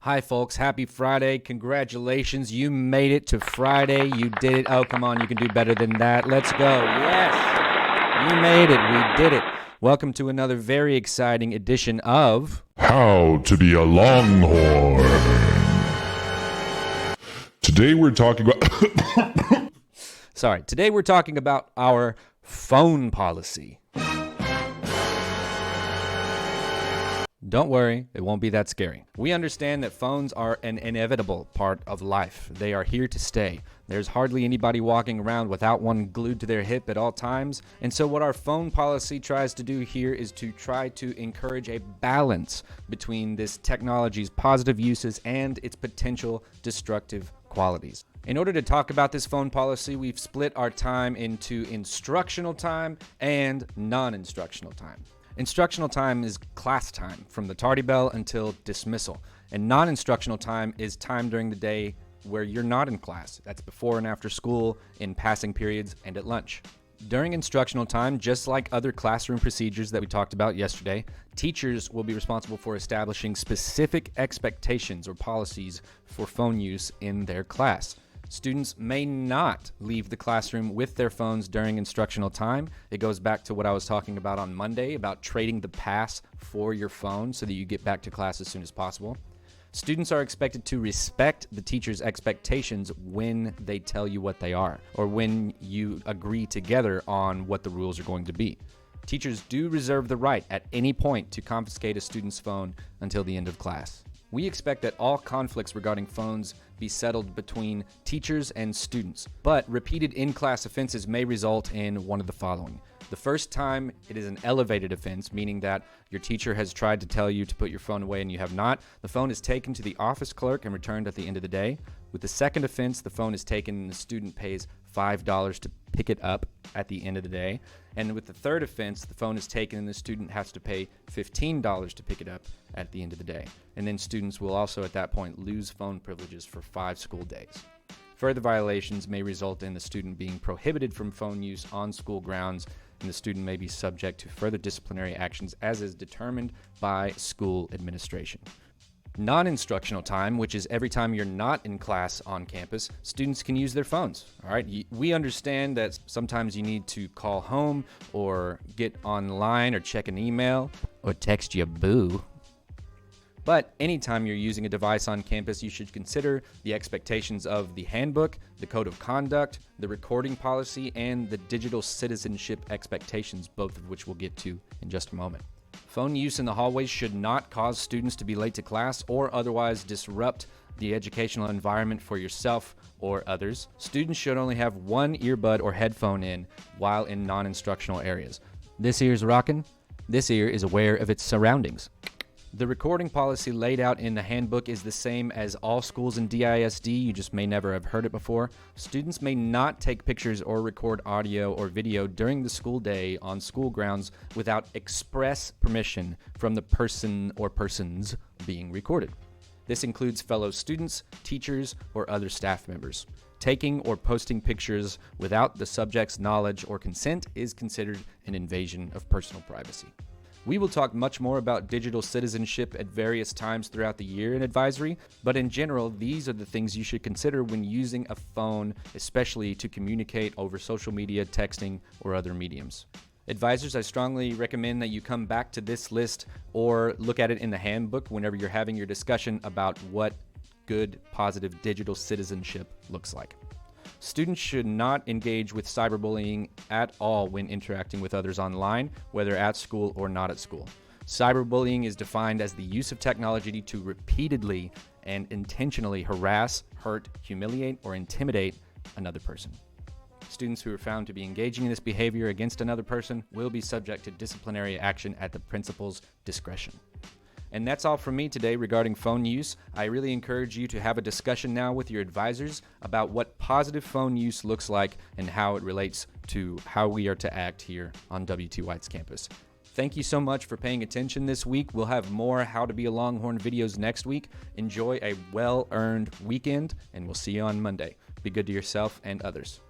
Hi, folks. Happy Friday. Congratulations. You made it to Friday. You did it. Oh, come on. You can do better than that. Let's go. Yes. You made it. We did it. Welcome to another very exciting edition of How to Be a Longhorn. Today we're talking about... Today we're talking about our phone policy. Don't worry, it won't be that scary. We understand that phones are an inevitable part of life. They are here to stay. There's hardly anybody walking around without one glued to their hip at all times. And so what our phone policy tries to do here is to try to encourage a balance between this technology's positive uses and its potential destructive qualities. In order to talk about this phone policy, we've split our time into instructional time and non-instructional time. Instructional time is class time from the tardy bell until dismissal, and non-instructional time is time during the day where you're not in class. That's before and after school, in passing periods, and at lunch. During instructional time, just like other classroom procedures that we talked about yesterday, teachers will be responsible for establishing specific expectations or policies for phone use in their class. Students may not leave the classroom with their phones during instructional time. It goes back to what I was talking about on Monday about trading the pass for your phone so that you get back to class as soon as possible. Students are expected to respect the teacher's expectations when they tell you what they are, or when you agree together on what the rules are going to be. Teachers do reserve the right at any point to confiscate a student's phone until the end of class. We expect that all conflicts regarding phones be settled between teachers and students, but repeated in-class offenses may result in one of the following. The first time, it is an elevated offense, meaning that your teacher has tried to tell you to put your phone away and you have not. The phone is taken to the office clerk and returned at the end of the day. With the second offense, the phone is taken and the student pays $5 to pick it up at the end of the day. And with the third offense, the phone is taken and the student has to pay $15 to pick it up at the end of the day. And then students will also at that point lose phone privileges for 5 school days. Further violations may result in the student being prohibited from phone use on school grounds, and the student may be subject to further disciplinary actions as is determined by school administration. Non-instructional time, which is every time you're not in class on campus, students can use their phones. All right, we understand that sometimes you need to call home or get online or check an email or text your boo. But anytime you're using a device on campus, you should consider the expectations of the handbook, the code of conduct, the recording policy, and the digital citizenship expectations, both of which we'll get to in just a moment. Phone use in the hallways should not cause students to be late to class or otherwise disrupt the educational environment for yourself or others. Students should only have one earbud or headphone in while in non-instructional areas. This ear's rockin'. This ear is aware of its surroundings. The recording policy laid out in the handbook is the same as all schools in DISD. You just may never have heard it before. Students may not take pictures or record audio or video during the school day on school grounds without express permission from the person or persons being recorded. This includes fellow students, teachers, or other staff members. Taking or posting pictures without the subject's knowledge or consent is considered an invasion of personal privacy. We will talk much more about digital citizenship at various times throughout the year in advisory, but in general, these are the things you should consider when using a phone, especially to communicate over social media, texting, or other mediums. Advisors, I strongly recommend that you come back to this list or look at it in the handbook whenever you're having your discussion about what good, positive digital citizenship looks like. Students should not engage with cyberbullying at all when interacting with others online, whether at school or not at school. Cyberbullying is defined as the use of technology to repeatedly and intentionally harass, hurt, humiliate, or intimidate another person. Students who are found to be engaging in this behavior against another person will be subject to disciplinary action at the principal's discretion. And that's all from me today regarding phone use. I really encourage you to have a discussion now with your advisors about what positive phone use looks like and how it relates to how we are to act here on WT White's campus. Thank you so much for paying attention this week. We'll have more How to Be a Longhorn videos next week. Enjoy a well-earned weekend, and we'll see you on Monday. Be good to yourself and others.